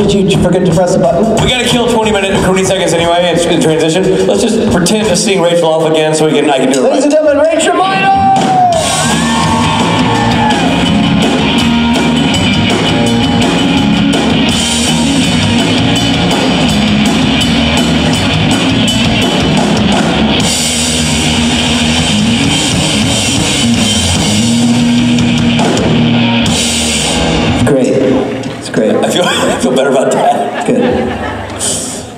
did you forget to press the button? We gotta kill 20 seconds anyway in transition. Let's just pretend to sing Rachel off again so I can do it. Ladies and gentlemen, Rachel Minor! I feel better about that. Good.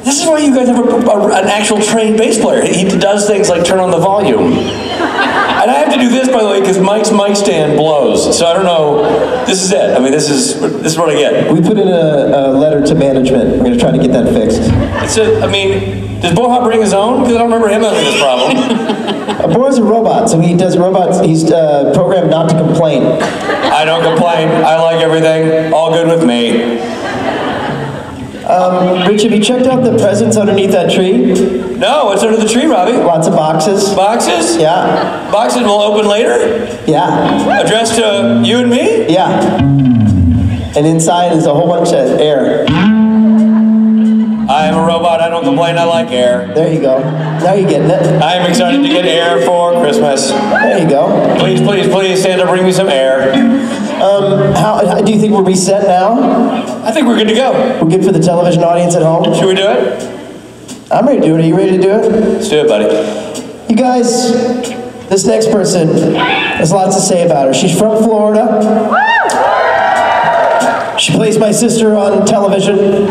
This is why you guys have an actual trained bass player. He does things like turn on the volume. And I have to do this, by the way, because Mike's mic stand blows. So I don't know. This is it. I mean, this is what I get. We put in a letter to management. We're going to try to get that fixed. Does Boha bring his own? Because I don't remember him having this problem. Boha's a robot, so he does robots. He's programmed not to complain. I don't complain. I like everything. All good with me. Rich, have you checked out the presents underneath that tree? No, what's under the tree, Robbie? Lots of boxes. Boxes? Yeah. Boxes will open later? Yeah. Addressed to you and me? Yeah. And inside is a whole bunch of air. I am a robot, I don't complain, I like air. There you go. Now you're getting it. I am excited to get air for Christmas. There you go. Please, please, please, Santa, bring me some air. How do you think we're reset now? I think we're good to go. We're good for the television audience at home? Should we do it? I'm ready to do it. Are you ready to do it? Let's do it, buddy. You guys, this next person has lots to say about her. She's from Florida. She plays my sister on television.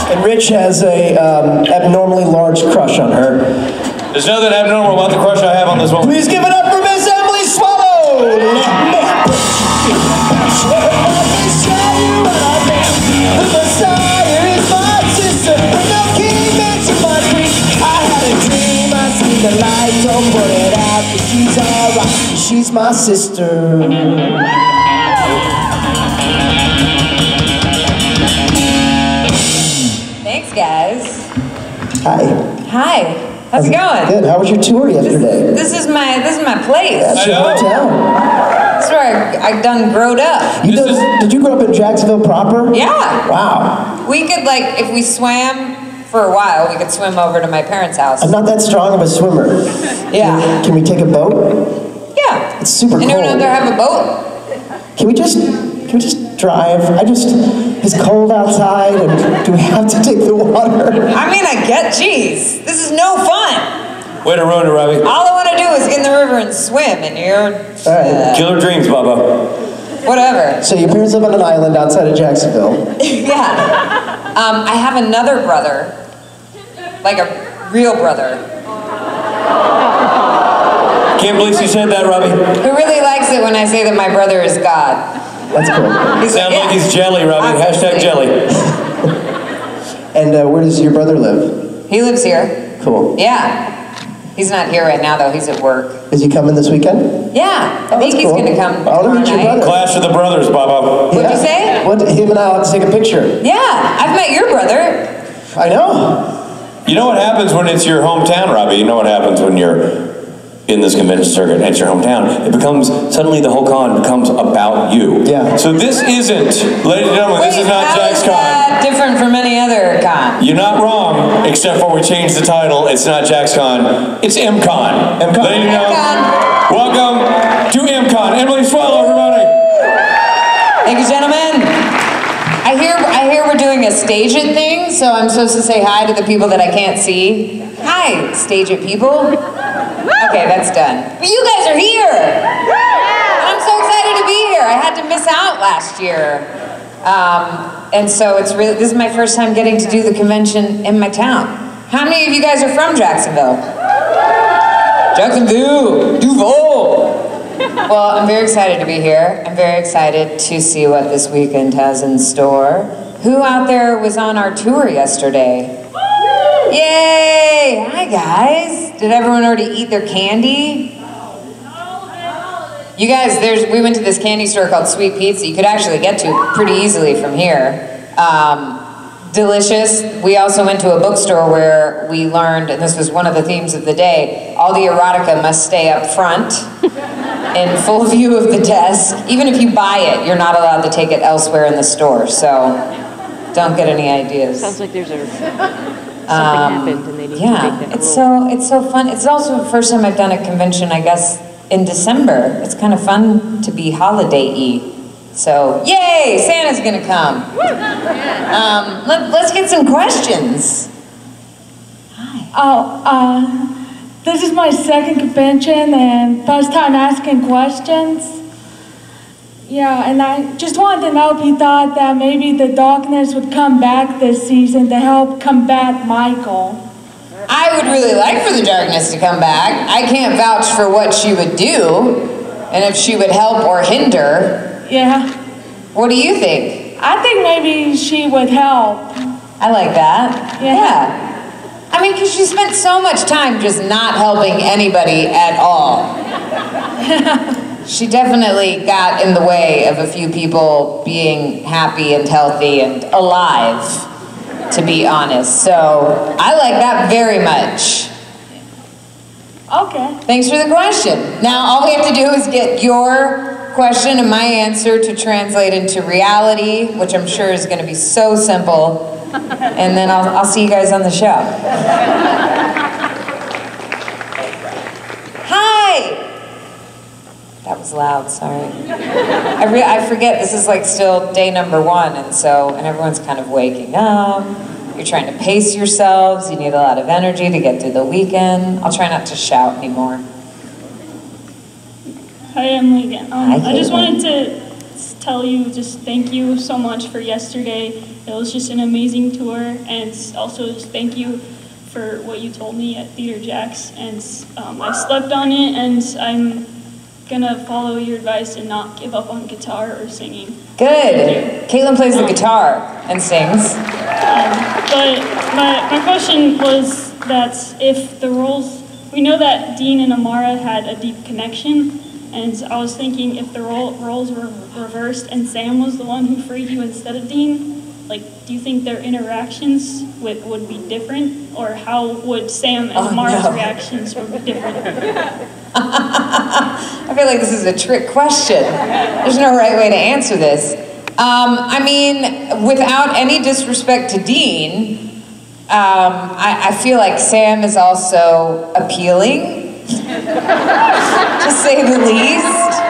And Rich has a abnormally large crush on her. There's nothing abnormal about the crush I have on this woman. Please give it up for Miss Emily Swallow! The Messiah is my sister. When the king mentioned my queen, I had a dream. I see the light, don't put it out, but she's alright. She's my sister. Thanks, guys. Hi. Hi. How's it going? Good. How was your tour yesterday? This is my place. That's your hometown. That's where I done growed up. Did you grow up in Jacksonville proper? Yeah. Wow. We could, like, if we swam for a while, we could swim over to my parents' house. I'm not that strong of a swimmer. Yeah. Can we take a boat? Yeah. It's super cold. Anyone out there have a boat? Can we just drive? It's cold outside, and do we have to take the water? I mean, geez, this is no fun. Way to ruin it, Robbie. All I want to do is get in the river and swim, and you're... Killer dreams, Bubba. Whatever. So your parents live on an island outside of Jacksonville. Yeah. I have another brother, like a real brother. Can't believe you said that, Robbie. Who really likes it when I say that my brother is God. That's cool. Sounds like he's jelly, Robbie. Hashtag jelly. And where does your brother live? He lives here. Cool. Yeah. He's not here right now, though. He's at work. Is he coming this weekend? Yeah. I think he's going to come. I want to meet your brother. Clash of the brothers, Bubba. What'd you say? Him and I will have to take a picture. Yeah. I've met your brother. I know. You know what happens when it's your hometown, Robbie? You know what happens when you're in this convention circuit and it's your hometown? It becomes, suddenly the whole con becomes about you. Yeah. So this isn't, ladies and gentlemen, this is not Jack's Con. How is that different from any other con? You're not wrong, except for we changed the title. It's not Jack's Con, it's M-Con. M-Con. Ladies and gentlemen, welcome to M-Con. Emily Swallow, everybody. Thank you, gentlemen. I hear we're doing a Stage It thing, so I'm supposed to say hi to the people that I can't see. Hi, Stage It people. Okay, that's done. But you guys are here! And I'm so excited to be here. I had to miss out last year. And so this is my first time getting to do the convention in my town. How many of you guys are from Jacksonville? Jacksonville! Duval! Well, I'm very excited to be here. I'm very excited to see what this weekend has in store. Who out there was on our tour yesterday? Yay! Hi, guys. Did everyone already eat their candy? You guys, we went to this candy store called Sweet Pizza. You could actually get to pretty easily from here. Delicious. We also went to a bookstore where we learned, and this was one of the themes of the day, all the erotica must stay up front in full view of the desk. Even if you buy it, you're not allowed to take it elsewhere in the store. So Don't get any ideas. Sounds like there's something happened and they need to make that it's rule. it's so fun. It's also the first time I've done a convention, I guess, in December. It's kind of fun to be holiday-y. So, yay, Santa's gonna come. Let's get some questions. This is my second convention and first time asking questions. Yeah, and I just wanted to know if you thought that maybe the darkness would come back this season to help combat Michael. I would really like for the darkness to come back. I can't vouch for what she would do, and if she would help or hinder. Yeah. What do you think? I think maybe she would help. I like that. Yeah. I mean, because she spent so much time just not helping anybody at all. She definitely got in the way of a few people being happy and healthy and alive, to be honest. So I like that very much. Okay. Thanks for the question. Now all we have to do is get your question and my answer to translate into reality, which I'm sure is going to be so simple. And then I'll see you guys on the show. Hi! That was loud, sorry. I forget, this is like still day number 1, and everyone's kind of waking up. You're trying to pace yourselves, you need a lot of energy to get through the weekend. I'll try not to shout anymore. Hi, Emily again. Hi, I just Caitlin. wanted to tell you, just thank you so much for yesterday. It was just an amazing tour, and also just thank you for what you told me at Theater Jacks. And I slept on it, and I'm gonna follow your advice and not give up on guitar or singing. Good. Caitlin plays the guitar and sings. But my question was that if the roles, we know that Dean and Amara had a deep connection, and I was thinking if the roles were reversed and Sam was the one who freed you instead of Dean, like, do you think their interactions would be different? Or how would Sam and Amara's reactions would be different? I feel like this is a trick question. There's no right way to answer this. I mean, without any disrespect to Dean, I feel like Sam is also appealing, to say the least.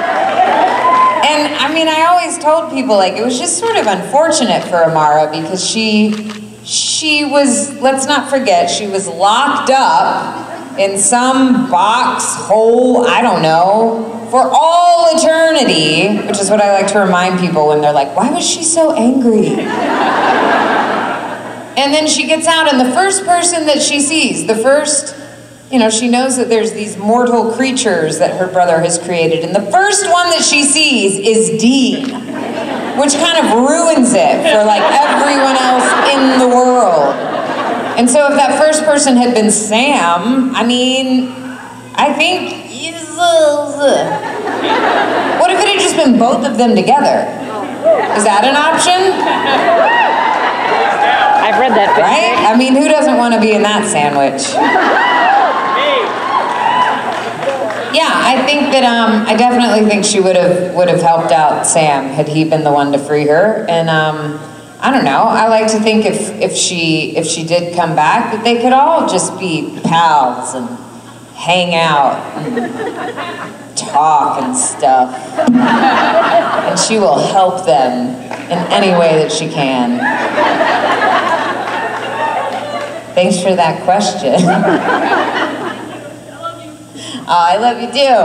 And I mean, I always told people, like, it was just sort of unfortunate for Amara because she was, let's not forget, she was locked up in some box, hole, I don't know, for all eternity, which is what I like to remind people when they're like, why was she so angry? And then she gets out, and the first person that she sees, the first, you know, she knows that there's these mortal creatures that her brother has created, and the first one that she sees is Dean, which kind of ruins it for like everyone else in the world. And so if that first person had been Sam, I mean, I think, what if it had just been both of them together? Is that an option? I've read that. Right? I mean, who doesn't want to be in that sandwich? Yeah, I think that I definitely think she would have helped out Sam had he been the one to free her. And I don't know. I like to think if she did come back, that they could all just be pals and hang out and talk and stuff. And she will help them in any way that she can. Thanks for that question. I love you too.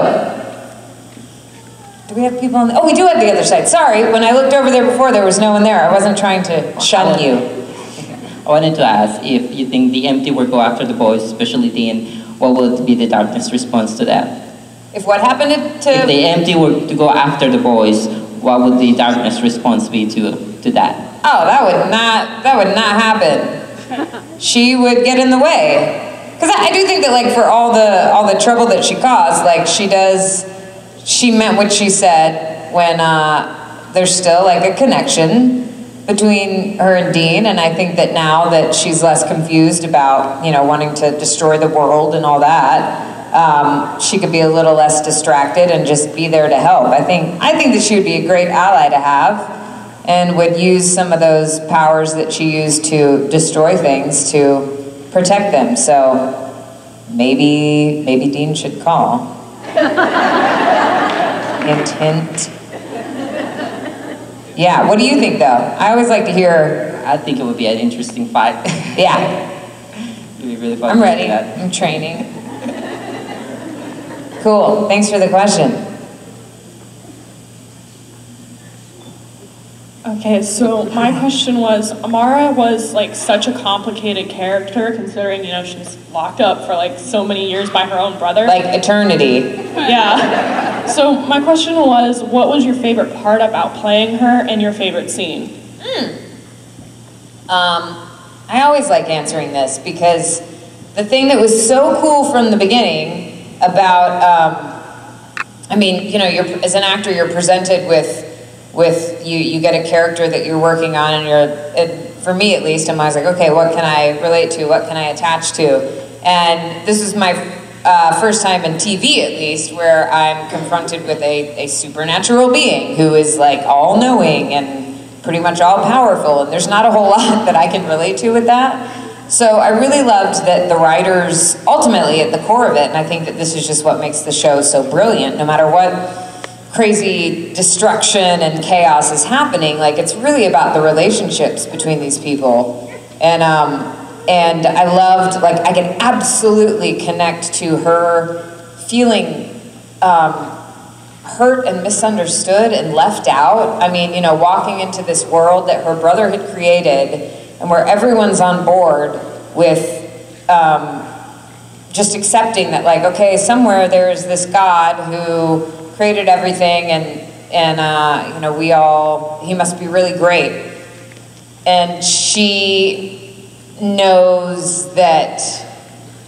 Do we have people on the, oh, we do have the other side. Sorry, when I looked over there before, there was no one there. I wasn't trying to shun you. I wanted to ask if you think the empty will go after the boys, especially Dean, what will be the darkness response to that? If what happened to... If the empty were to go after the boys, what would the darkness response be to that? Oh, that would not happen. She would get in the way. Because I do think that, like, for all the trouble that she caused, like, she meant what she said when there's still, like, a connection between her and Dean, and I think that now that she's less confused about, you know, wanting to destroy the world and all that, she could be a little less distracted and just be there to help. I think that she would be a great ally to have. and would use some of those powers that she used to destroy things to protect them. So maybe Dean should call. Hint, hint. Yeah, what do you think though? I always like to hear. I think it would be an interesting fight. Yeah. It'd be really fun. I'm ready. I'm training. Cool. Thanks for the question. Okay, so my question was, Amara was like such a complicated character considering, you know, she's locked up for like so many years by her own brother. Like eternity. Yeah. So my question was, what was your favorite part about playing her and your favorite scene? I always like answering this because the thing that was so cool from the beginning about, I mean, you know, as an actor, you're presented with you get a character that you're working on, and for me at least, I'm always like, okay, what can I relate to? What can I attach to? And this is my first time in TV, at least, where I'm confronted with a supernatural being who is like all-knowing and pretty much all-powerful, and there's not a whole lot that I can relate to with that. So I really loved that the writers, ultimately at the core of it, and I think that this is just what makes the show so brilliant, no matter what crazy destruction and chaos is happening, like it's really about the relationships between these people. And I loved, like I can absolutely connect to her feeling hurt and misunderstood and left out. I mean, you know, walking into this world that her brother had created and where everyone's on board with just accepting that, like, okay, somewhere there's this God who created everything, and you know, he must be really great. And she knows that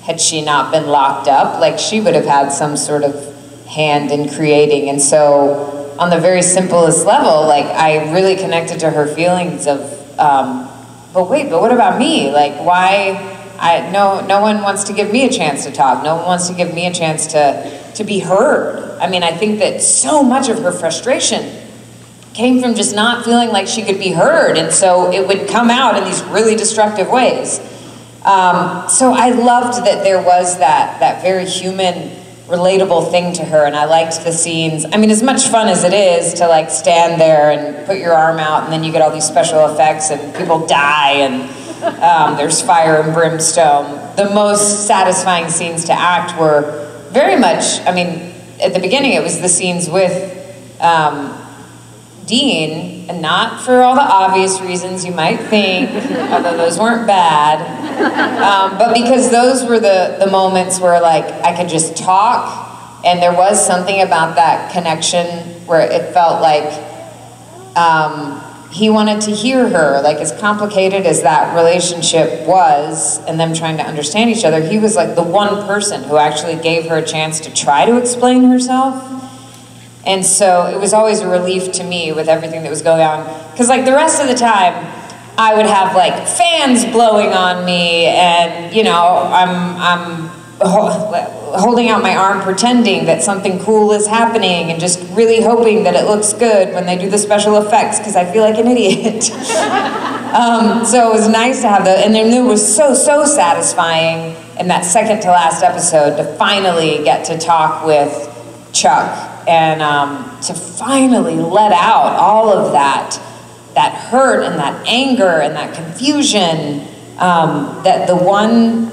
had she not been locked up, like she would have had some sort of hand in creating. And so on the very simplest level, like I really connected to her feelings of, but what about me? Like why, no one wants to give me a chance to talk. No one wants to give me a chance to be heard. I mean, I think that so much of her frustration came from just not feeling like she could be heard, and so it would come out in these really destructive ways. So I loved that there was that very human, relatable thing to her, and I liked the scenes. I mean, as much fun as it is to like stand there and put your arm out, and then you get all these special effects, and people die, and there's fire and brimstone. The most satisfying scenes to act were very much, I mean, at the beginning it was the scenes with Dean, and not for all the obvious reasons you might think, although those weren't bad, but because those were the moments where like I could just talk, and there was something about that connection where it felt like he wanted to hear her, like as complicated as that relationship was and them trying to understand each other, he was like the one person who actually gave her a chance to try to explain herself. And so it was always a relief to me with everything that was going on, because like the rest of the time I would have like fans blowing on me, and you know, I'm holding out my arm pretending that something cool is happening and just really hoping that it looks good when they do the special effects because I feel like an idiot. So it was nice to have and then it was so satisfying in that second to last episode to finally get to talk with Chuck and to finally let out all of that hurt and that anger and that confusion that the one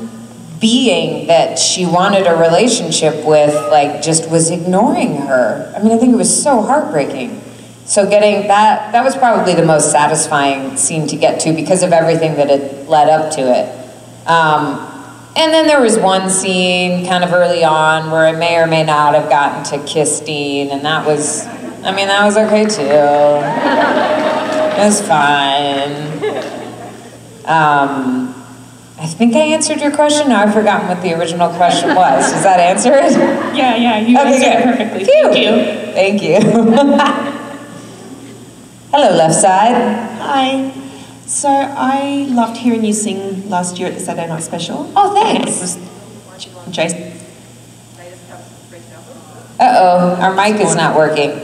being that she wanted a relationship with, like, just was ignoring her. I mean, I think it was so heartbreaking. So getting that was probably the most satisfying scene to get to because of everything that had led up to it. And then there was one scene kind of early on where I may or may not have gotten to kiss Dean, and that was okay too. It was fine. I think I answered your question. Now I've forgotten what the original question was. Does that answer it? Yeah, you answered it perfectly. Thank you. Hello, left side. Hi. So I loved hearing you sing last year at the Saturday Night Special. Oh, thanks. It was Jason. Uh-oh, our mic is not working.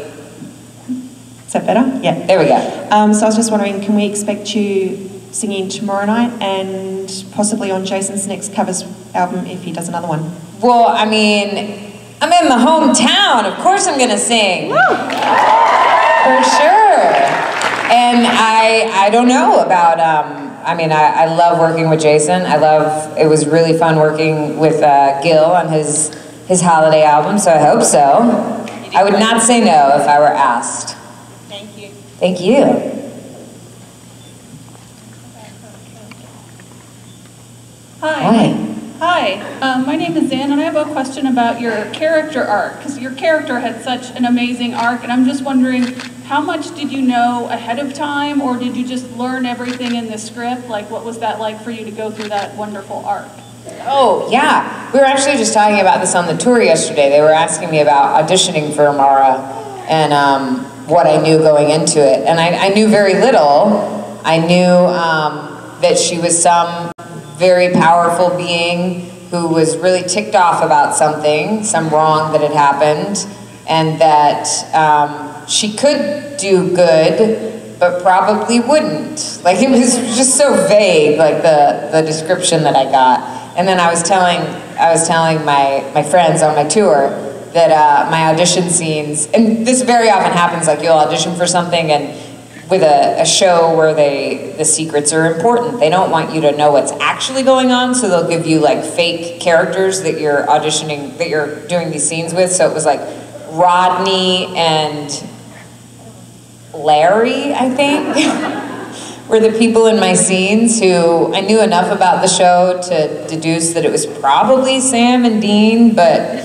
that better? Yeah. There we go. So I was just wondering, can we expect you singing tomorrow night and possibly on Jason's next covers album if he does another one? Well, I mean, I'm in my hometown. Of course I'm gonna sing. Woo! For sure. And I don't know about, I mean, I love working with Jason. It was really fun working with Gil on his holiday album, so I hope so. I would not say no if I were asked. Thank you. Thank you. Hi, my name is Ann, and I have a question about your character arc, because your character had such an amazing arc, and I'm just wondering, how much did you know ahead of time, or did you just learn everything in the script? Like, what was that like for you to go through that wonderful arc? Oh, yeah. We were actually just talking about this on the tour yesterday. They were asking me about auditioning for Amara and what I knew going into it. And I knew very little. I knew that she was some very powerful being who was really ticked off about something, some wrong that had happened, and that she could do good, but probably wouldn't. Like, it was just so vague, like the description that I got. And then I was telling my friends on my tour that my audition scenes, and this very often happens, like you'll audition for something, and with a show where the secrets are important. They don't want you to know what's actually going on, so they'll give you like fake characters that you're auditioning, that you're doing these scenes with. So it was like Rodney and Larry, I think, were the people in my scenes who I knew enough about the show to deduce that it was probably Sam and Dean, but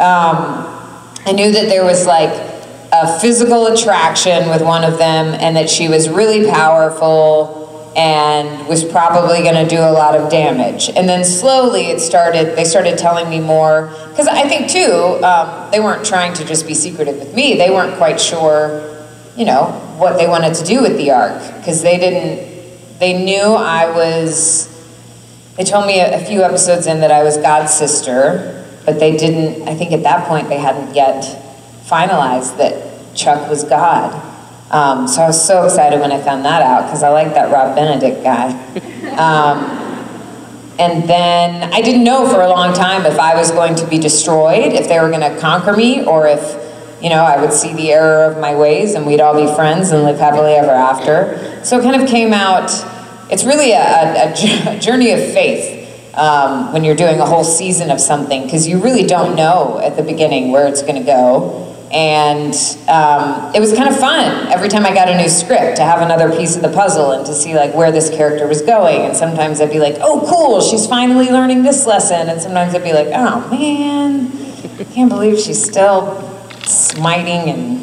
I knew that there was like a physical attraction with one of them, and that she was really powerful and was probably going to do a lot of damage. And then slowly they started telling me more, because I think too, they weren't trying to just be secretive with me. They weren't quite sure, you know, what they wanted to do with the arc, because they knew they told me a few episodes in that I was God's sister, but they didn't, I think at that point they hadn't yet finalized that Chuck was God. So I was so excited when I found that out, because I like that Rob Benedict guy. And then I didn't know for a long time if I was going to be destroyed, if they were going to conquer me, or if, you know, I would see the error of my ways and we'd all be friends and live happily ever after. So it kind of came out, it's really a journey of faith when you're doing a whole season of something, because you really don't know at the beginning where it's going to go. And it was kind of fun every time I got a new script to have another piece of the puzzle and to see like where this character was going. And sometimes I'd be like, oh cool, she's finally learning this lesson. And sometimes I'd be like, oh man, I can't believe she's still smiting and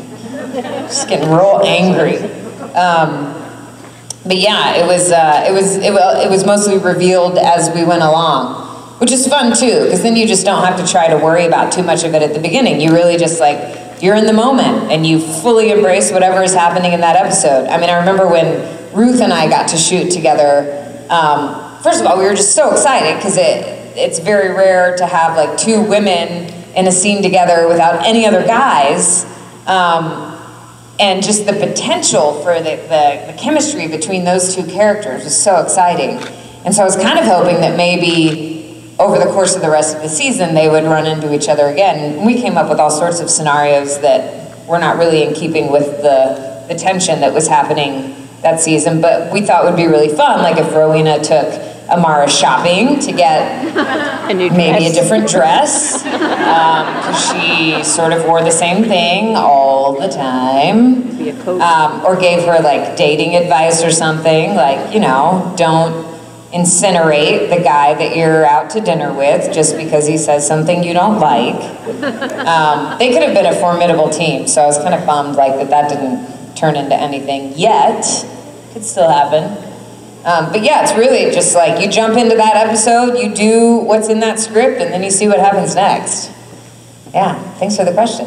just getting real angry. But yeah, it was mostly revealed as we went along, which is fun too, because then you just don't have to try to worry about too much of it at the beginning. You really just like, you're in the moment and you fully embrace whatever is happening in that episode. I mean, I remember when Ruth and I got to shoot together, first of all, we were just so excited because it's very rare to have like two women in a scene together without any other guys. And just the potential for the chemistry between those two characters was so exciting. And so I was kind of hoping that maybe over the course of the rest of the season, they would run into each other again. And we came up with all sorts of scenarios that were not really in keeping with the tension that was happening that season, but we thought would be really fun, like if Rowena took Amara shopping to get maybe a different dress, because she sort of wore the same thing all the time, or gave her like dating advice or something, like, you know, don't incinerate the guy that you're out to dinner with just because he says something you don't like. They could have been a formidable team, so I was kind of bummed like that didn't turn into anything yet. Could still happen. But yeah, it's really just like you jump into that episode, you do what's in that script, and then you see what happens next. Yeah, thanks for the question.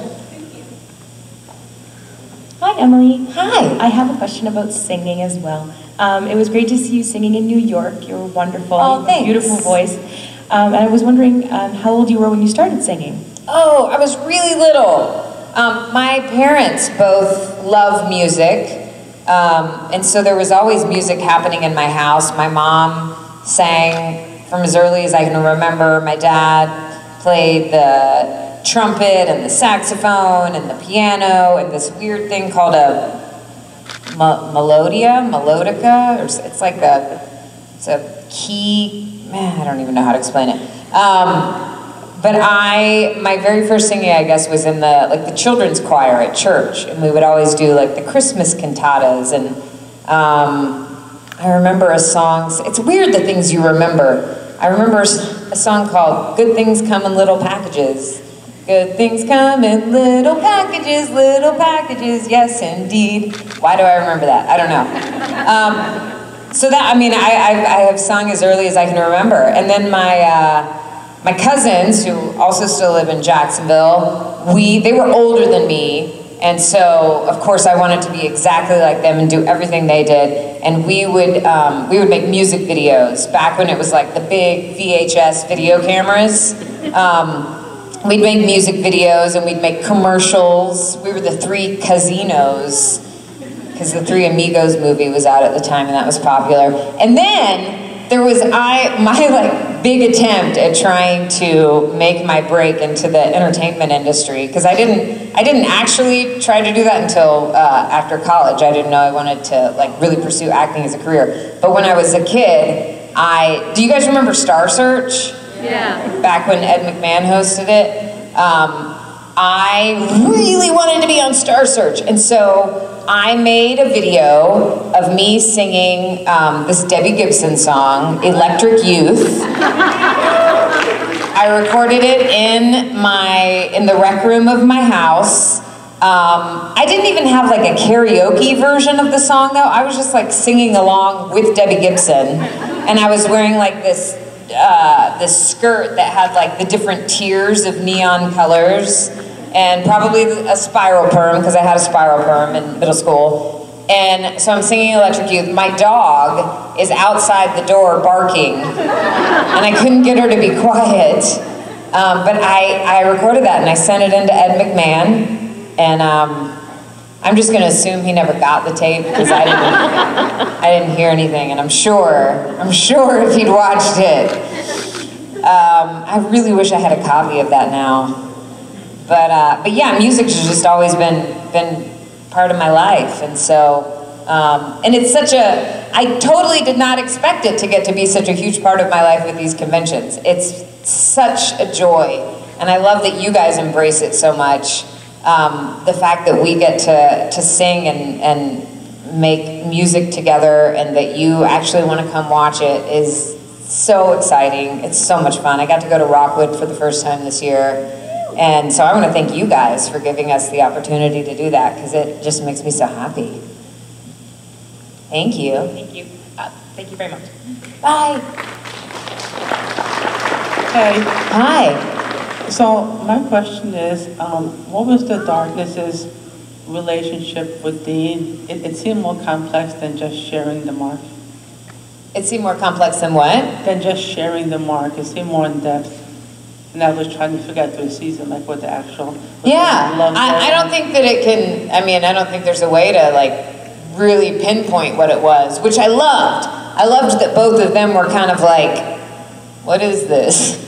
Hi, Emily. Hi. I have a question about singing as well. It was great to see you singing in New York. You were wonderful. Oh, thanks. Beautiful voice. And I was wondering how old you were when you started singing. Oh, I was really little. My parents both love music, and so there was always music happening in my house. My mom sang from as early as I can remember. My dad played the trumpet and the saxophone and the piano and this weird thing called a melodica, or it's like it's a key, man, I don't even know how to explain it. But my very first singing, I guess, was in the children's choir at church, and we would always do like the Christmas cantatas, and I remember a song, it's weird the things you remember. I remember a song called Good Things Come in Little Packages. Good things come in little packages, yes indeed. Why do I remember that? I don't know. So that, I mean, I have sung as early as I can remember. And then my cousins, who also still live in Jacksonville, they were older than me, and so of course I wanted to be exactly like them and do everything they did. And we would make music videos back when it was like the big VHS video cameras. We'd make music videos and we'd make commercials. We were the Three Casinos, because the Three Amigos movie was out at the time and that was popular. And then there was my like big attempt at trying to make my break into the entertainment industry, because I didn't actually try to do that until after college. I didn't know I wanted to like really pursue acting as a career. But when I was a kid, do you guys remember Star Search? Yeah. Back when Ed McMahon hosted it, I really wanted to be on Star Search, and so I made a video of me singing this Debbie Gibson song, Electric Youth. I recorded it in the rec room of my house. I didn't even have like a karaoke version of the song though. I was just like singing along with Debbie Gibson, and I was wearing like this skirt that had like the different tiers of neon colors, and probably a spiral perm, because I had a spiral perm in middle school. And so I'm singing Electric Youth. My dog is outside the door barking, and I couldn't get her to be quiet. But I recorded that and I sent it in to Ed McMahon, and I'm just gonna assume he never got the tape, because I didn't hear anything, and I'm sure if he'd watched it, I really wish I had a copy of that now. But yeah, music's just always been part of my life, and so, and it's I totally did not expect it to get to be such a huge part of my life with these conventions. It's such a joy, and I love that you guys embrace it so much. The fact that we get to sing and make music together, and that you actually want to come watch it, is so exciting. It's so much fun. I got to go to Rockwood for the first time this year. And so I want to thank you guys for giving us the opportunity to do that, because it just makes me so happy. Thank you. Thank you. Thank you very much. Bye. Hey. Hi. So my question is, what was the Darkness's relationship with Dean? It seemed more complex than just sharing the mark. It seemed more complex than what? Than just sharing the mark. It seemed more in depth. And I was trying to figure out through the season, like what the actual... Yeah, I don't think that it can, I mean, I don't think there's a way to like really pinpoint what it was, which I loved. I loved that both of them were kind of like, what is this?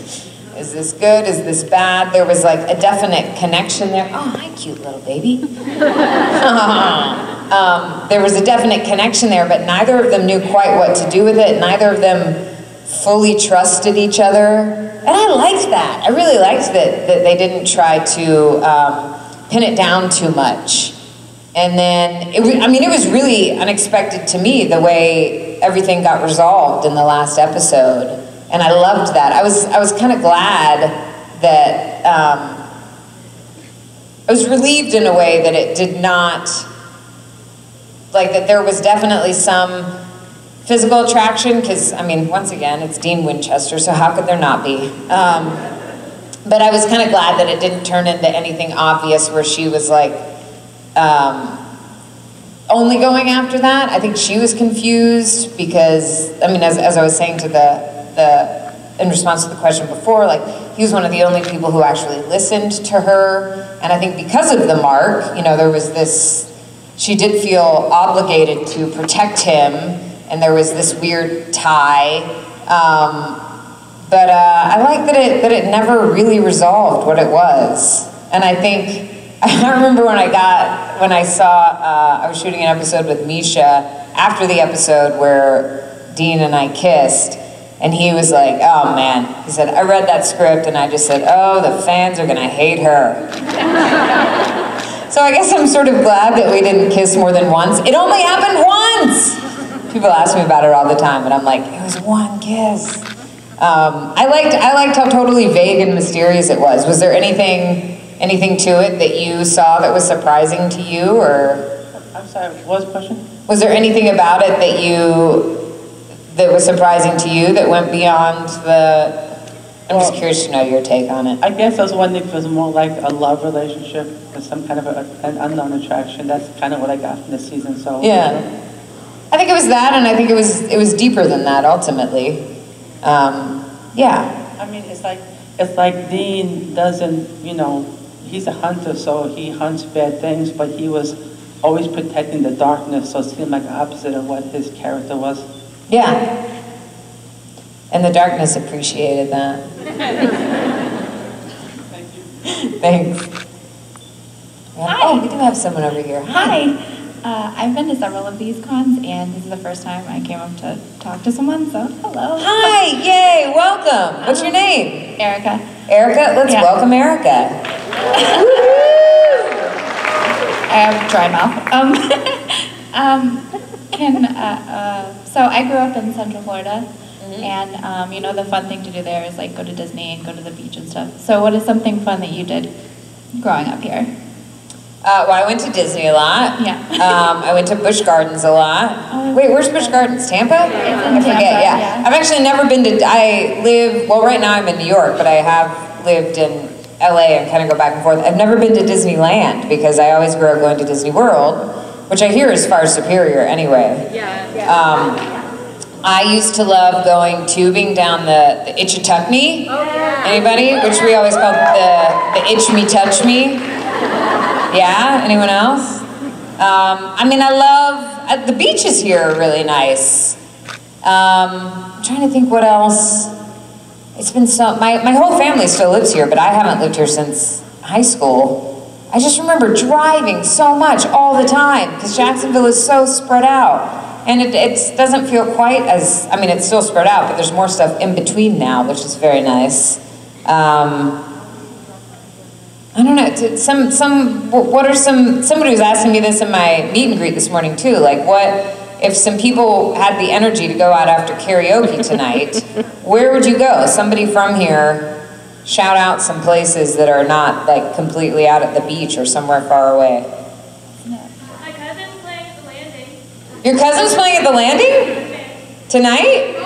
Is this good? Is this bad? There was like a definite connection there. Oh, hi, cute little baby. There was a definite connection there, but neither of them knew quite what to do with it. Neither of them fully trusted each other. And I liked that. I really liked that they didn't try to pin it down too much. And then, it was really unexpected to me the way everything got resolved in the last episode. And I loved that. I was kind of glad that, I was relieved in a way that it did not, like that there was definitely some physical attraction, because, I mean, once again, it's Dean Winchester, so how could there not be? But I was kind of glad that it didn't turn into anything obvious where she was like, only going after that. I think she was confused because, I mean, as I was saying to the in response to the question before, like, he was one of the only people who actually listened to her. And I think because of the mark, you know, there was this, she did feel obligated to protect him, and there was this weird tie. But I like that it never really resolved what it was. And I think, I remember when I was shooting an episode with Misha after the episode where Dean and I kissed, and he was like, oh man, he said, I read that script and I just said, oh, the fans are gonna hate her. So I guess I'm sort of glad that we didn't kiss more than once. It only happened once! People ask me about it all the time, and I'm like, it was one kiss. I liked how totally vague and mysterious it was. Was there anything to it that you saw that was surprising to you, or? I'm sorry, what was the question? Was there anything about it that was surprising to you that went beyond the? I'm just curious to know your take on it. I guess I was wondering if it was more like a love relationship with some kind of an unknown attraction. That's kind of what I got from this season. So yeah, I think it was that, and I think it was deeper than that ultimately. Yeah. I mean, it's like Dean doesn't, you know, he's a hunter, so he hunts bad things, but he was always protecting the darkness, so it seemed like the opposite of what his character was. Yeah. And the darkness appreciated that. Thank you. Thanks. Hi. Oh, we do have someone over here. Hi. I've been to several of these cons, and this is the first time I came up to talk to someone, so hello. Hi, yay, welcome. What's your name? Erica. Erica? Let's welcome Erica. I have dry mouth. So I grew up in Central Florida, and you know, the fun thing to do there is like go to Disney and go to the beach and stuff. So what is something fun that you did growing up here? Well, I went to Disney a lot. Yeah. I went to Busch Gardens a lot. Wait, where's Busch Gardens? Tampa? It's in I forget, Tampa, yeah. I've actually never been to, right now I'm in New York, but I have lived in LA and kind of go back and forth. I've never been to Disneyland because I always grew up going to Disney World, which I hear is far superior anyway. I used to love going tubing down the Itchituckney. Anybody? Which we always called the Itch Me Touch Me. Yeah, anyone else? I mean, I love, the beaches here are really nice. I'm trying to think what else. It's been so, my whole family still lives here, but I haven't lived here since high school. I just remember driving so much all the time, because Jacksonville is so spread out. And it doesn't feel quite as, I mean, it's still spread out, but there's more stuff in between now, which is very nice. I don't know, somebody was asking me this in my meet and greet this morning too, like what, if some people had the energy to go out after karaoke tonight, where would you go? Somebody from here, shout out some places that are not like completely out at the beach or somewhere far away. My cousin's playing at the landing. Your cousin's playing at the landing? Tonight?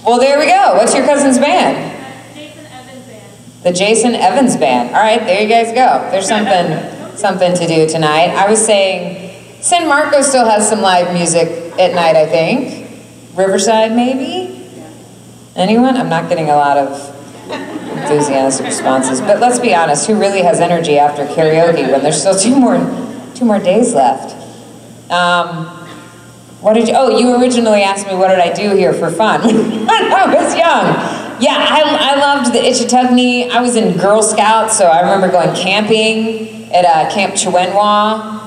Well, there we go. What's your cousin's band? The Jason Evans Band. All right, there you guys go. There's something to do tonight. I was saying, San Marco still has some live music at night, I think. Riverside, maybe? Anyone? I'm not getting a lot of enthusiastic responses. But let's be honest, who really has energy after karaoke when there's still two more days left? You originally asked me what did I do here for fun when I was young. Yeah, I loved the Itchituckney. I was in Girl Scouts, so I remember going camping at Camp Chihuahua.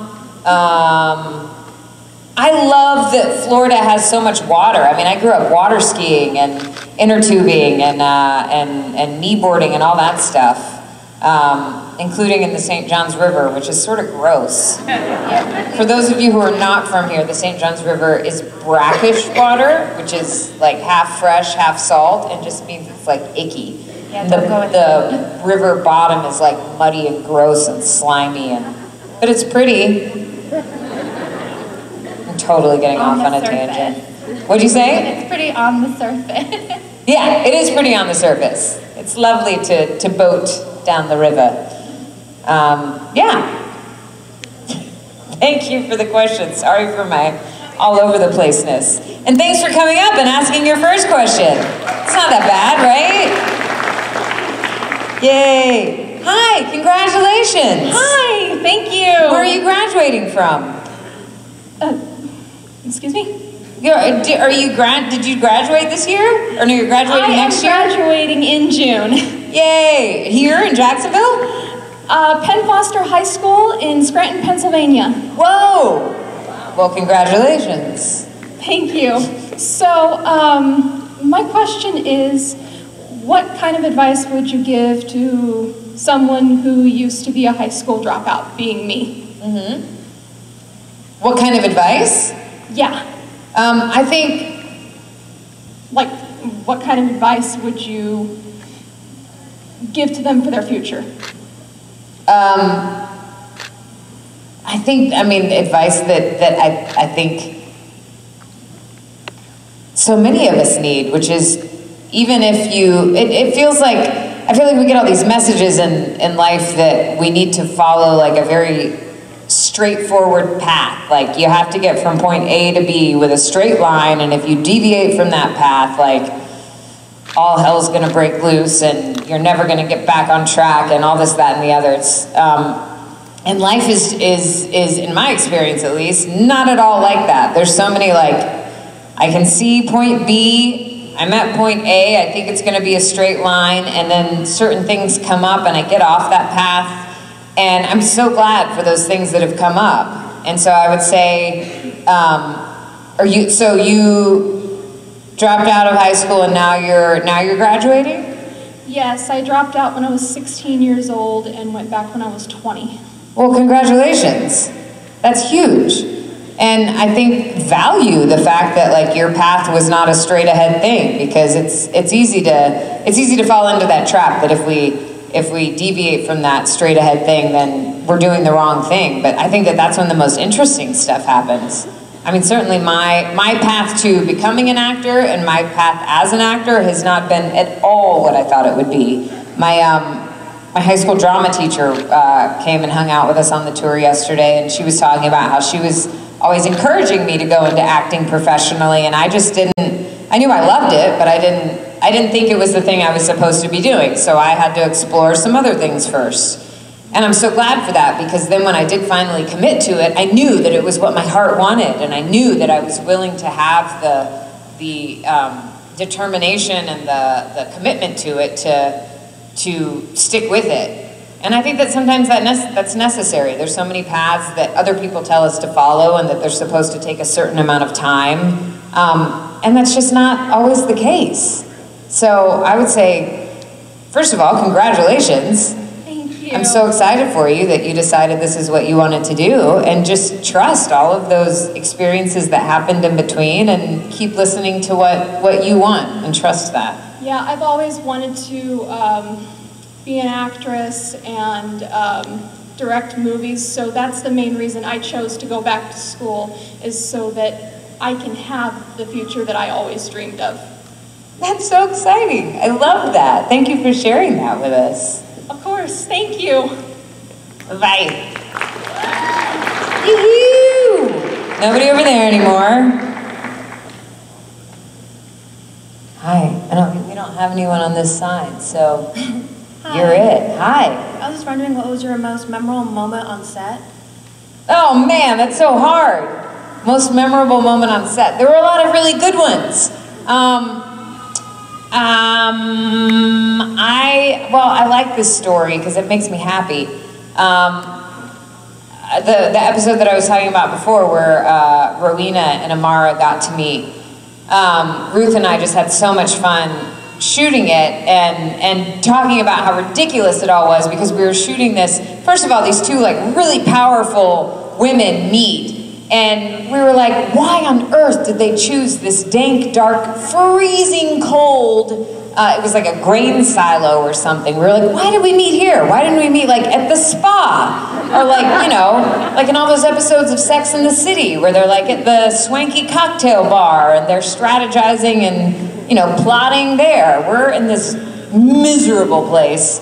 I love that Florida has so much water. I mean, I grew up water skiing and inner tubing and kneeboarding and all that stuff. Including in the St. Johns River, which is sort of gross. For those of you who are not from here, the St. Johns River is brackish water, which is like half fresh, half salt, and just means it's like icky. Yeah, the river bottom is like muddy and gross and slimy, but it's pretty. I'm totally getting off on a tangent. What'd you say? It's pretty on the surface. Yeah, it is pretty on the surface. It's lovely to boat down the river. Yeah. Thank you for the question. Sorry for my all over the placeness. And thanks for coming up and asking your first question. It's not that bad, right? Yay. Hi, congratulations. Hi, thank you. Where are you graduating from? Excuse me? Did you graduate this year? Or no, you're graduating next year? I'm graduating in June. Yay! Here in Jacksonville? Penn Foster High School in Scranton, Pennsylvania. Whoa! Well, congratulations. Thank you. So, my question is, what kind of advice would you give to someone who used to be a high school dropout, being me? Mm-hmm. What kind of advice? Yeah. I think, like, what kind of advice would you give to them for their future? I think, advice that I think so many of us need, which is, even if it feels like, I feel like we get all these messages in life that we need to follow like a very straightforward path. Like, you have to get from point A to B with a straight line, and if you deviate from that path, like, all hell's gonna break loose and you're never gonna get back on track and all this, that, and the other. And life is, in my experience at least, not at all like that. There's so many, like, I can see point B, I'm at point A, I think it's gonna be a straight line, and then certain things come up and I get off that path. And I'm so glad for those things that have come up. And so I would say, so you dropped out of high school and now you're graduating? Yes, I dropped out when I was 16 years old and went back when I was 20. Well, congratulations. That's huge. And I think value the fact that like your path was not a straight ahead thing, because it's easy to fall into that trap that if we deviate from that straight ahead thing, then we're doing the wrong thing. But I think that that's when the most interesting stuff happens. I mean, certainly my path to becoming an actor and my path as an actor has not been at all what I thought it would be. My high school drama teacher came and hung out with us on the tour yesterday, and she was talking about how she was always encouraging me to go into acting professionally, and I just didn't, I knew I loved it, but I didn't think it was the thing I was supposed to be doing, so I had to explore some other things first. And I'm so glad for that, because then when I did finally commit to it, I knew that it was what my heart wanted, and I knew that I was willing to have the determination and the commitment to it to stick with it. And I think that sometimes that's necessary. There's so many paths that other people tell us to follow and that they're supposed to take a certain amount of time. And that's just not always the case. So I would say, first of all, congratulations. Thank you. I'm so excited for you that you decided this is what you wanted to do, and just trust all of those experiences that happened in between and keep listening to what you want and trust that. Yeah, I've always wanted to be an actress and direct movies, so that's the main reason I chose to go back to school, is so that I can have the future that I always dreamed of. That's so exciting. I love that. Thank you for sharing that with us. Of course, thank you. Bye. Yoo-hoo! Nobody over there anymore. Hi. We don't have anyone on this side, so you're it. Hi. I was just wondering, what was your most memorable moment on set? Oh man, that's so hard. Most memorable moment on set. There were a lot of really good ones. I like this story because it makes me happy. The episode that I was talking about before, where Rowena and Amara got to meet, Ruth and I just had so much fun shooting it and talking about how ridiculous it all was, because we were shooting this. First of all, these two like really powerful women meet. And we were like, why on earth did they choose this dank, dark, freezing cold, it was like a grain silo or something. We were like, why did we meet here? Why didn't we meet like at the spa? Or like, you know, like in all those episodes of Sex and the City, where they're like at the swanky cocktail bar and they're strategizing and, you know, plotting there. We're in this miserable place.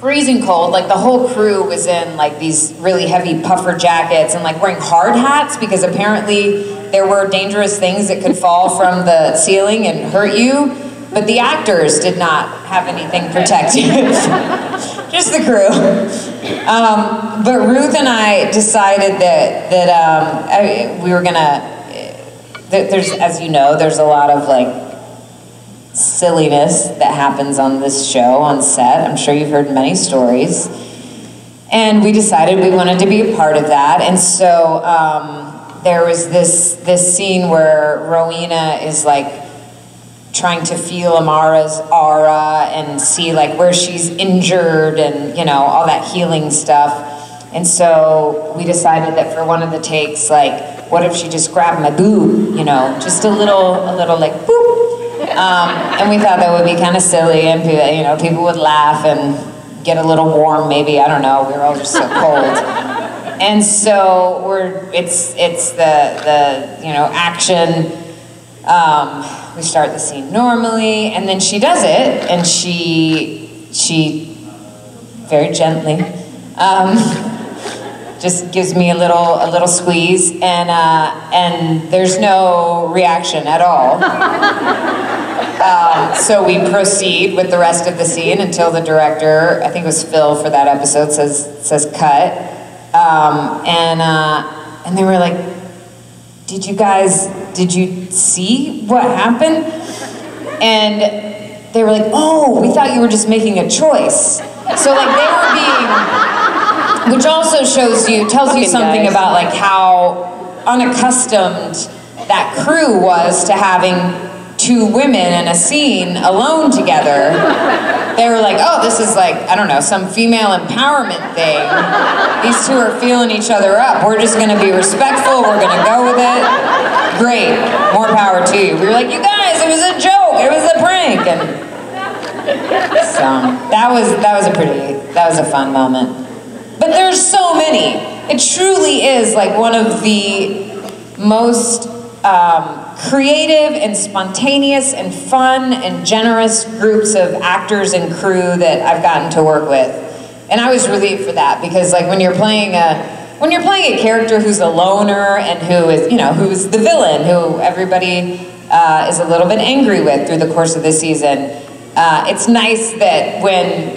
Freezing cold, like the whole crew was in like these really heavy puffer jackets and like wearing hard hats, because apparently there were dangerous things that could fall from the ceiling and hurt you, but the actors did not have anything protective. Just the crew. But Ruth and I decided that we were gonna, there's, as you know, there's a lot of like silliness that happens on this show on set. I'm sure you've heard many stories. And we decided we wanted to be a part of that. And so there was this scene where Rowena is like trying to feel Amara's aura and see like where she's injured and, you know, all that healing stuff. And so we decided that for one of the takes, like, what if she just grabbed my boob, you know, just a little like boop. And we thought that would be kind of silly, and you know, people would laugh and get a little warm, maybe, I don't know. We were all just so cold. And so it's the you know, action. We start the scene normally, and then she does it, and she very gently just gives me a little squeeze, and there's no reaction at all. So we proceed with the rest of the scene until the director, I think it was Phil for that episode, says cut, and they were like, did you see what happened? And they were like, oh, we thought you were just making a choice. So like they were being, which also tells you something about like how unaccustomed that crew was to having two women in a scene alone together. They were like, oh, this is like, I don't know, some female empowerment thing. These two are feeling each other up. We're just gonna be respectful, we're gonna go with it. Great, more power to you. We were like, you guys, it was a joke, it was a prank. And so that was a fun moment. But there's so many. It truly is like one of the most creative and spontaneous and fun and generous groups of actors and crew that I've gotten to work with. And I was relieved for that, because like when you're playing a character who's a loner and who's the villain, who everybody is a little bit angry with through the course of the season, it's nice that when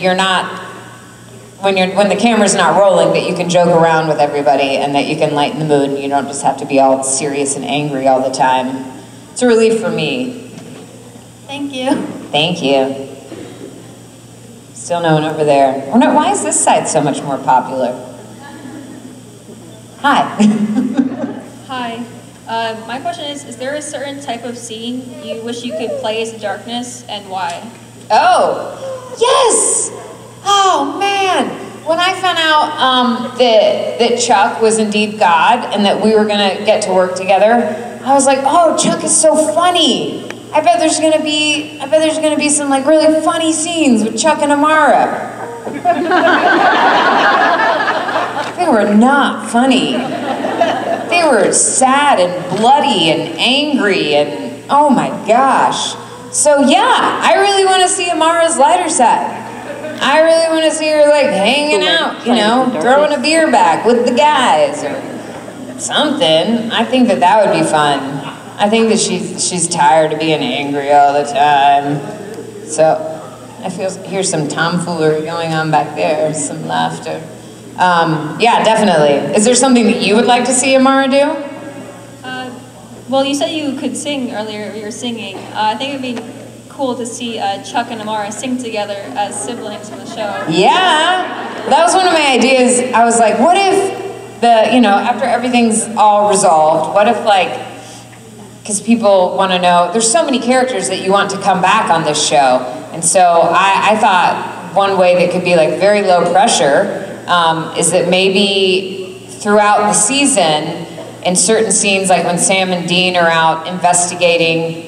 the camera's not rolling, that you can joke around with everybody and that you can lighten the mood and you don't just have to be all serious and angry all the time. It's a relief for me. Thank you. Thank you. Still no one over there. Why is this side so much more popular? Hi. Hi. My question is there a certain type of scene you wish you could play as the darkness, and why? Oh, yes! Oh, man. When I found out that Chuck was indeed God and that we were going to get to work together, I was like, oh, Chuck is so funny. I bet there's going to be some like really funny scenes with Chuck and Amara. They were not funny. They were sad and bloody and angry and oh my gosh. So yeah, I really want to see Amara's lighter side. I really want to see her like hanging out, you know, throwing a beer back with the guys or something. I think that would be fun. I think that she's tired of being angry all the time. So I hear some tomfoolery going on back there, some laughter. Yeah, definitely. Is there something that you would like to see Amara do? Well, you said you could sing earlier, you were singing. I think it would be cool to see Chuck and Amara sing together as siblings in the show. Yeah, that was one of my ideas. I was like, what if after everything's all resolved, what if like, because people want to know, there's so many characters that you want to come back on this show. And so I thought one way that could be like very low pressure is that maybe throughout the season, in certain scenes, like when Sam and Dean are out investigating,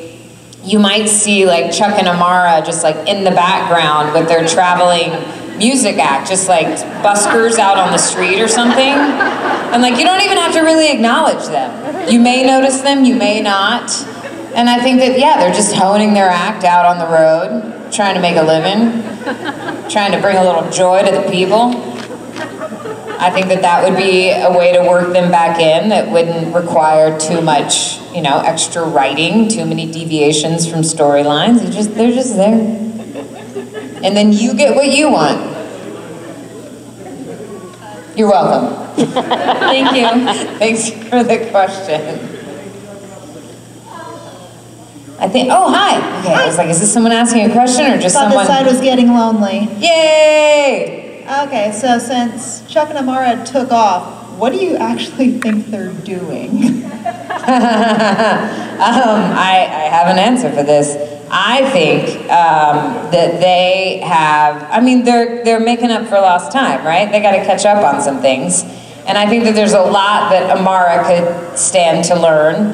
you might see like Chuck and Amara just like in the background with their traveling music act, just like buskers out on the street or something. And like you don't even have to really acknowledge them. You may notice them, you may not. And I think that, yeah, they're just honing their act out on the road, trying to make a living, trying to bring a little joy to the people. I think that would be a way to work them back in that wouldn't require too much you know, extra writing, too many deviations from storylines. They're just there. And then you get what you want. You're welcome. Thank you. Thanks for the question. I think, oh, hi. Okay, I was like, is this someone asking a question or just Thought someone? this side was getting lonely. Yay! Okay, so since Chuck and Amara took off, what do you actually think they're doing? I have an answer for this. I think that they have, I mean, they're making up for lost time, right? They got to catch up on some things. And I think that there's a lot that Amara could stand to learn.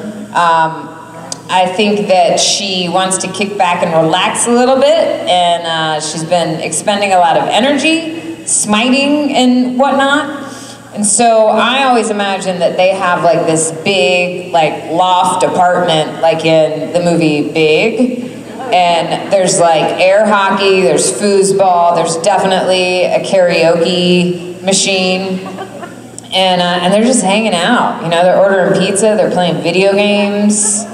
I think that she wants to kick back and relax a little bit, and she's been expending a lot of energy, smiting and whatnot. And so I always imagine that they have like this big like loft apartment like in the movie Big. And there's like air hockey, there's foosball, there's definitely a karaoke machine. And they're just hanging out. You know, they're ordering pizza, they're playing video games,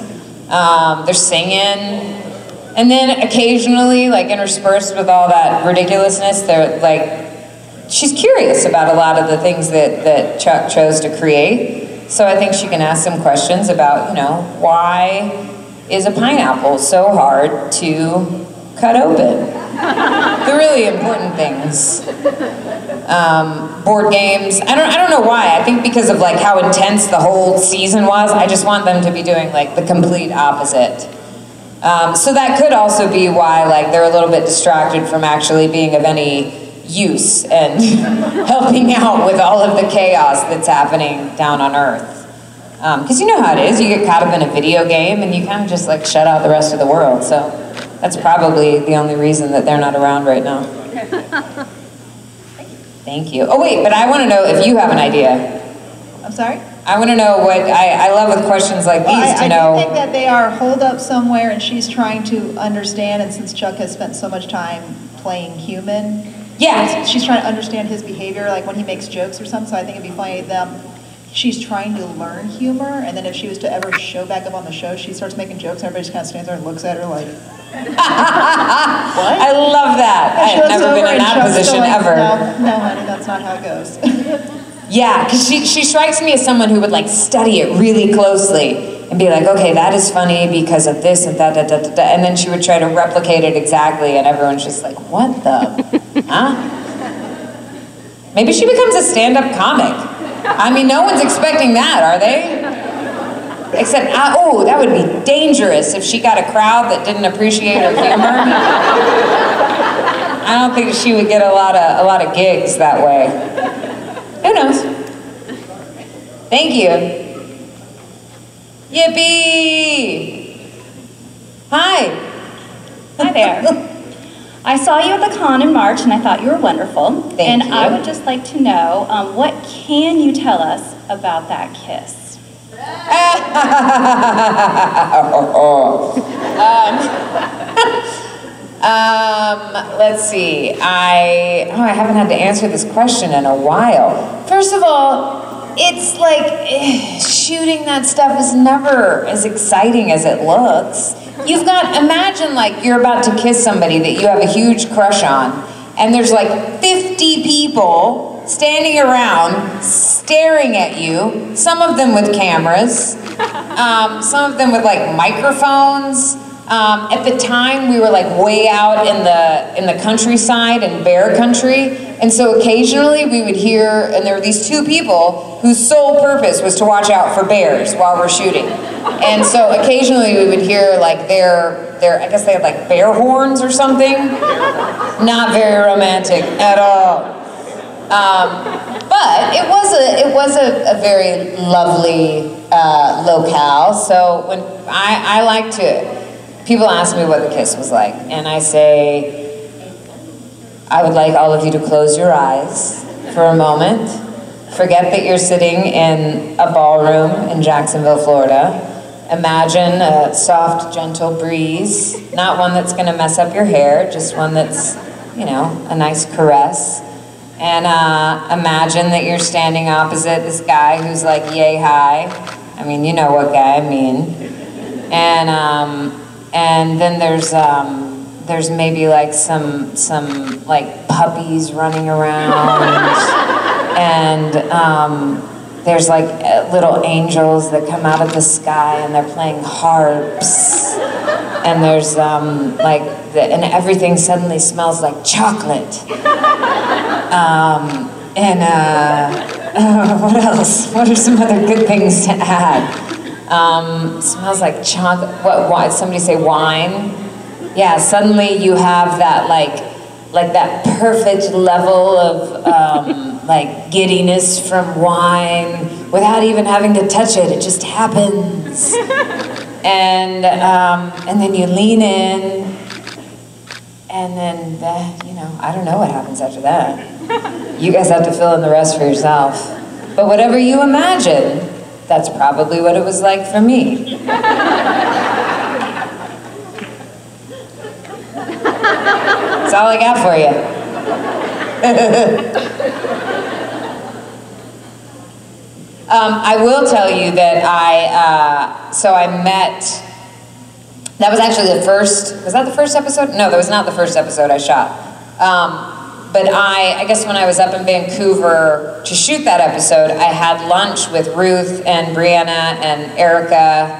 they're singing. And then occasionally, like interspersed with all that ridiculousness, they're like, she's curious about a lot of the things that Chuck chose to create. So I think she can ask some questions about, you know, why is a pineapple so hard to cut open? The really important things. Board games. I don't know why. I think because of like how intense the whole season was, I just want them to be doing like the complete opposite. So that could also be why like they're a little bit distracted from actually being of any use and helping out with all of the chaos that's happening down on Earth. Because you know how it is, you get caught up in a video game and you kind of just like shut out the rest of the world. So that's probably the only reason that they're not around right now. Thank you. Oh wait, but I want to know if you have an idea. I'm sorry? I want to know what, I love with questions like these to know. I think that they are holed up somewhere and she's trying to understand, and since Chuck has spent so much time playing human, yeah, she's trying to understand his behavior, like when he makes jokes or something, so I think it'd be funny she's trying to learn humor, and then if she was to ever show back up on the show, she starts making jokes and everybody just kind of stands there and looks at her like, what? I love that. I've never been in that position like, ever. No, honey, that's not how it goes. Yeah, because she strikes me as someone who would like study it really closely and be like, okay, that is funny because of this and that, and then she would try to replicate it exactly, and everyone's just like, what the, huh? Maybe she becomes a stand-up comic. I mean, no one's expecting that, are they? Except, oh, that would be dangerous if she got a crowd that didn't appreciate her humor. I don't think she would get a lot of gigs that way. Who knows? Thank you. Yippee! Hi. Hi there. I saw you at the con in March and I thought you were wonderful. Thank you. I would just like to know, what can you tell us about that kiss? Let's see. I haven't had to answer this question in a while. First of all, it's like shooting that stuff is never as exciting as it looks. You've got, imagine like you're about to kiss somebody that you have a huge crush on, and there's like 50 people standing around staring at you, some of them with cameras, some of them with like microphones. At the time, we were like way out in the countryside in bear country, and so occasionally we would hear, and there were these two people whose sole purpose was to watch out for bears while we're shooting. And so occasionally we would hear like their I guess they had like bear horns or something. Not very romantic at all. But it was a very lovely locale. So when I like to, people ask me what the kiss was like, and I say, I would like all of you to close your eyes for a moment. Forget that you're sitting in a ballroom in Jacksonville, Florida. Imagine a soft, gentle breeze, not one that's gonna mess up your hair, just one that's, you know, a nice caress. And imagine that you're standing opposite this guy who's like yay high, I mean, you know what guy I mean. And then there's maybe like some like puppies running around, and there's like little angels that come out of the sky and they're playing harps, and there's and everything suddenly smells like chocolate. What else? What are some other good things to add? Smells like chocolate. What? Somebody say wine? Yeah. Suddenly you have that like that perfect level of like giddiness from wine without even having to touch it. It just happens. And then you lean in, and then I don't know what happens after that. You guys have to fill in the rest for yourself. But whatever you imagine, that's probably what it was like for me. That's all I got for you. I will tell you that I met, that was actually was that the first episode? No, that was not the first episode I shot. But I guess when I was up in Vancouver to shoot that episode, I had lunch with Ruth and Brianna and Erica,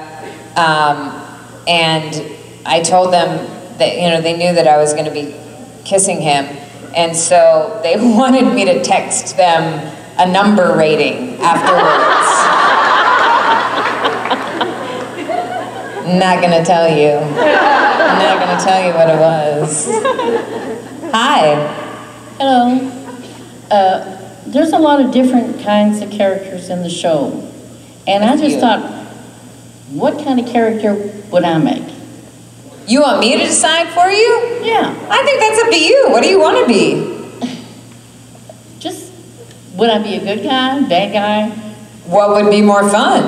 and I told them that, they knew that I was going to be kissing him, and so they wanted me to text them a number rating afterwards. Not gonna tell you. Not gonna tell you what it was. Hi. Hello. There's a lot of different kinds of characters in the show, and I just thought, what kind of character would I make? You want me to decide for you? Yeah. I think that's up to you. What do you want to be? Would I be a good guy, bad guy? What would be more fun?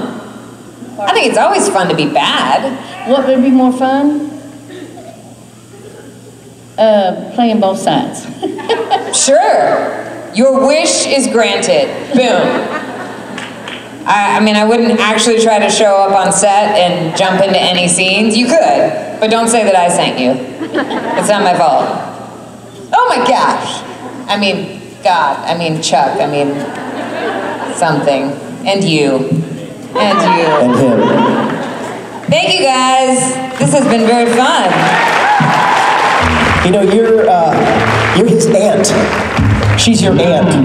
I think it's always fun to be bad. What would be more fun? Playing both sides. Sure. Your wish is granted. Boom. I mean, I wouldn't actually try to show up on set and jump into any scenes. You could, but don't say that I sent you. It's not my fault. Oh my gosh. I mean, God, I mean Chuck, I mean something, and you, and you. And him. Thank you guys. This has been very fun. You're his aunt. She's your aunt.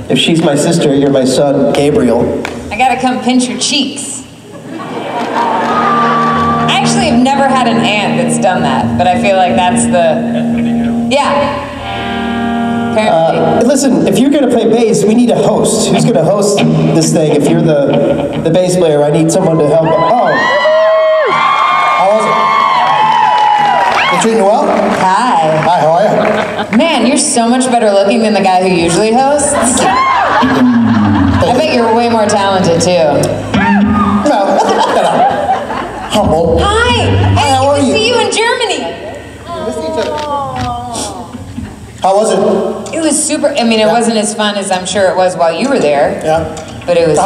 If she's my sister, you're my son, Gabriel. I gotta come pinch your cheeks. I actually have never had an aunt that's done that, but I feel like that's yeah. Listen, if you're going to play bass, we need a host. Who's going to host this thing? If you're the bass player, I need someone to help. Oh. How was it? You treating you well? Hi. Hi, how are you? Man, you're so much better looking than the guy who usually hosts. I bet you're way more talented, too. No. Humble. Hi. Hey, how are you? See you in Germany. How was it? It was super. I mean, it wasn't as fun as I'm sure it was while you were there. Yeah. But it was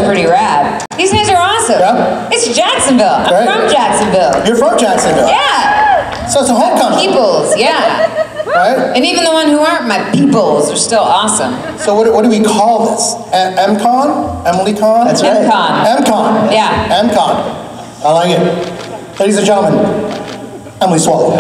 pretty rad. These guys are awesome. Yeah. It's Jacksonville. I'm from Jacksonville. You're from Jacksonville? Yeah. So it's a homecoming. Peoples, yeah. Right? And even the one who aren't my peoples are still awesome. So what do we call this? MCon? Emily Con? That's right. MCon. MCon. Yeah. MCon. I like it. Ladies and gentlemen, Emily Swallow.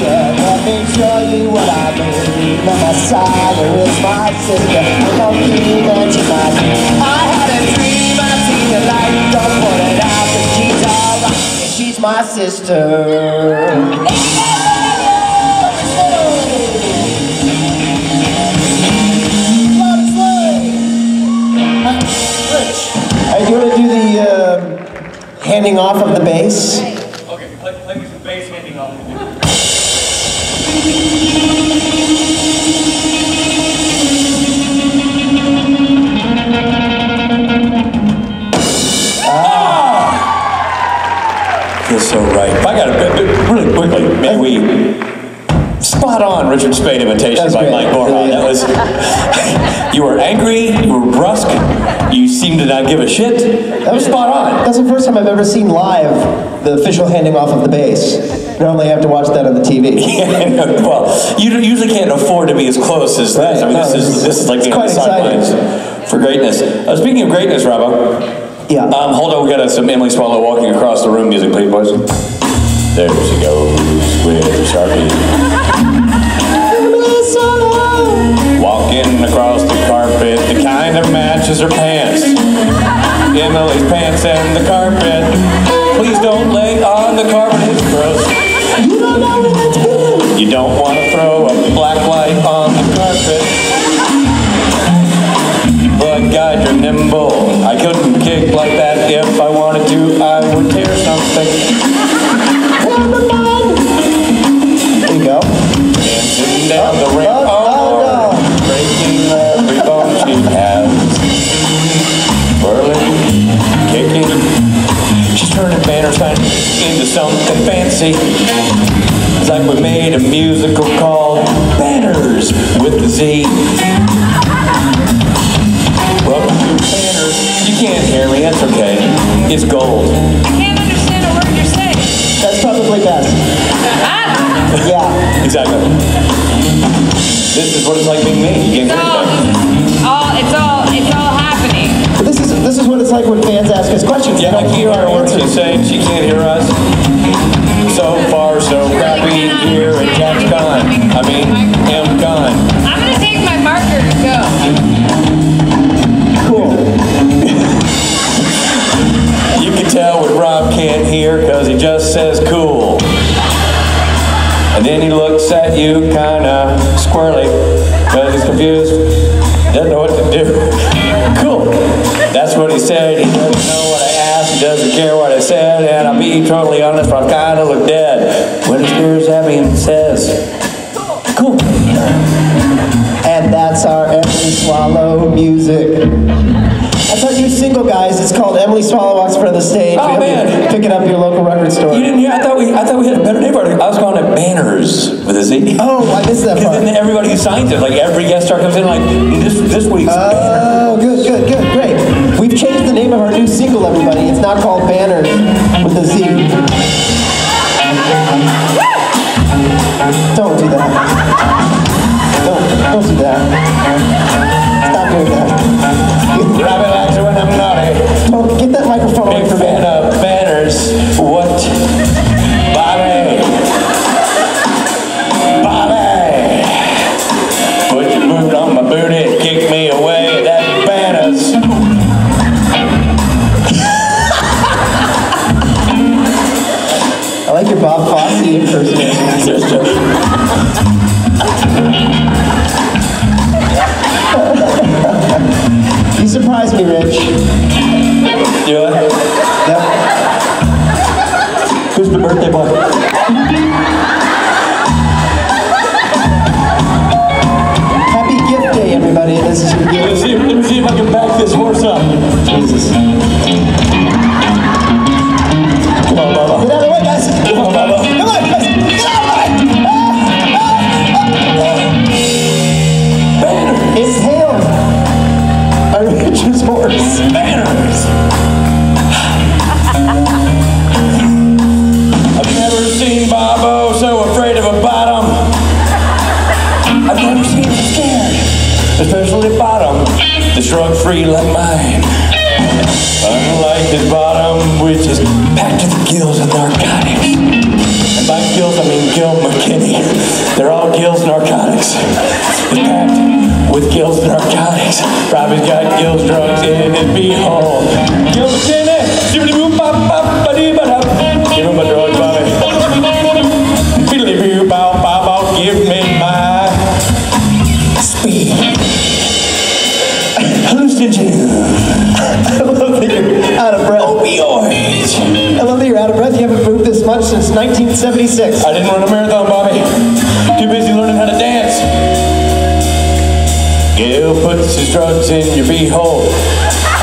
Let me show you what I mean. The Messiah is my sister. No king and tonight. I had a dream, I seen the light. Don't put it out, but she's alright. And she's my sister. Rich, do you want to do the handing off of the bass? Okay, play me some bass handing off. Feels so right. If I got a bit really quickly, may we spot on Richard Spade. great imitation by Mike Borman. That was. You were angry. You were brusque. You seemed to not give a shit. That was spot on. That's the first time I've ever seen live the official handing off of the bass. Normally I have to watch that on the TV. Well, you usually can't afford to be as close as this. I mean, this is like being on the sidelines for greatness. Speaking of greatness, Robbo. Yeah. Hold on, we got some Emily Swallow walking across the room music, please, boys. There she goes with Sharpie. Walking across the carpet, the kind that matches her pants. Emily's pants and the carpet. Please don't lay on the carpet, it's gross. You don't know what that's been. You don't want to throw a black light on the carpet. But God, you're nimble. I couldn't kick like that if I wanted to. I would tear something. There you go. Dancing down the ramp. Oh, breaking every bone she has. Whirling, kicking. She's turning banner sign into something fancy. It's like we made a musical called Banners with the Z. Welcome to Banners. You can't hear me, that's okay. It's gold. I can't understand a word you're saying. That's probably best. Yeah. Exactly. This is what it's like being me. You can't hear me. It's all happening. This is what it's like when fans ask us questions. Yeah, I can't hear a word she's saying. She can't hear us. So far, so crappy here at Jacksonville. I mean, M-Con. I'm gonna take my marker and go. Cool. You can tell when Rob can't hear because he just says cool. And then he looks at you kinda squirrely because he's confused. Doesn't know what to do. Cool. That's what he said. He doesn't know what I asked. He doesn't care what I said. And I'll be totally honest, I kinda look dead when he stares at me and says, cool. And that's our Emily Swallow music. That's our new single, guys. It's called Emily Swallow Walks in Front of the Stage. Oh, man. Pick it up at your local record store. You didn't hear? I thought we had a better name for it. I was calling it Banners with a Z. Oh, I missed that part. Because then everybody who signs it, like every guest star comes in like, this week's Banner. Oh, good, great. We've changed the name of our new single, everybody. It's now called Banners with a Z. Don't do that. Don't do that. Stop doing that. Rabbit likes it when I'm naughty. Don't get that microphone away Big from me. fan of Banners. What? Bobby. Put your boot on my booty, kick me away. That's Banners. I like your Bob Fosse impersonation. You surprised me, Rich. You what? Yep. Who's the birthday boy? Happy gift day, everybody. This is your gift. Let me see if I can back this horse up. Jesus. Come on, Bubba. Get out of the way, guys. Come on, Bubba. Come on, guys. Get out of the way. It's Hail. Our Rich's horse. Banners. I've never seen Bobo so afraid of a bottom. I've never seen him scared, especially bottom. The shrug free like mine. Unlike his bottom, which is packed to the gills with narcotics. And by gills, I mean Gil McKinney. They're all gills narcotics. It's packed with gills narcotics. Robbie's got gills drugs in his beehole. Gil McKinney, give him a drug, Bobby. Give me my speed. Hallucinogen. I love that you're out of breath. Opioids. I love that you're out of breath. You haven't moved this much since 1976. I didn't run a marathon, Bobby. Too busy learning how to dance. Gil puts his drugs in your beehole.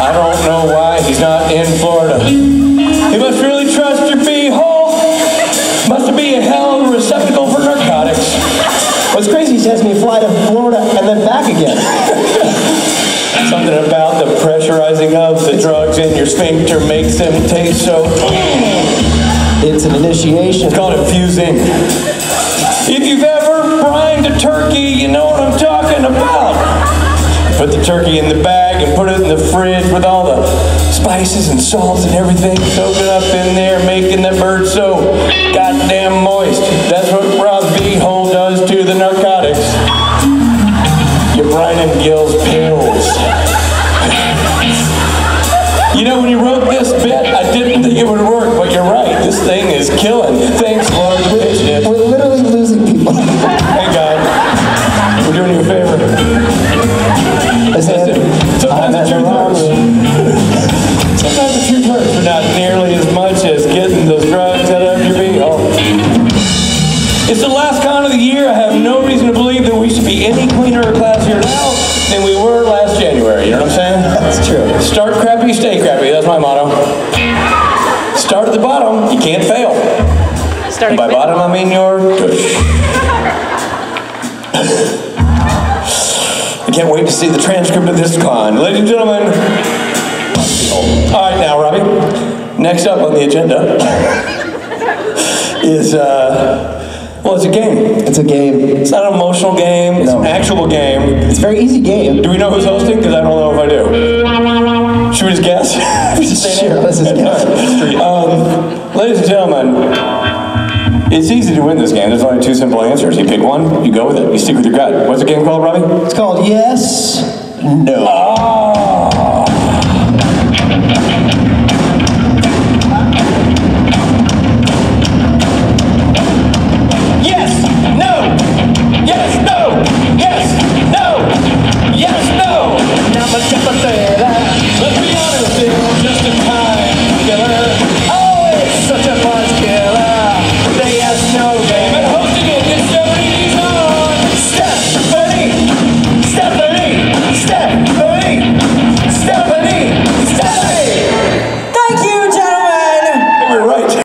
I don't know why he's not in Florida. He must really trust your beehole. Must be a hell of a receptacle for narcotics. What's crazy is he has me you fly to Florida and then back again. Something about the pressurizing of the drugs in your sphincter makes them taste so... It's an initiation. It's called infusing. If you've ever brined a turkey, you know what I'm talking about. Put the turkey in the bag and put it in the fridge with all the spices and salts and everything, soak it up in there, making the bird so goddamn moist. That's what Rob B. Hole does to the narcotics. You brine and gills pills. You know, when you wrote this bit, I didn't think it would work, but you're right. This thing is killing. Thanks, Lord. We're literally losing people. Hey, God. We're doing you a favor. Listen, sometimes the truth hurts. Sometimes the truth hurts, but not nearly as much as getting those drugs out of your beehole. It's the last con of the year. I have no reason to believe that we should be any cleaner or classier now than we were last January. You know what I'm saying? That's true. Start crappy, stay crappy. That's my motto. Start at the bottom. You can't fail. And by bottom, I mean your tush. I can't wait to see the transcript of this con. Ladies and gentlemen. All right, now, Robbie. Next up on the agenda is, well, it's a game. It's a game. It's not an emotional game. It's an actual game. It's a very easy game. Do we know who's hosting? Because I don't know if I do. Should we just guess? Sure, let's just guess. Ladies and gentlemen, it's easy to win this game. There's only two simple answers. You pick one, you go with it, you stick with your gut. What's the game called, Robbie? It's called Yes, No. Oh.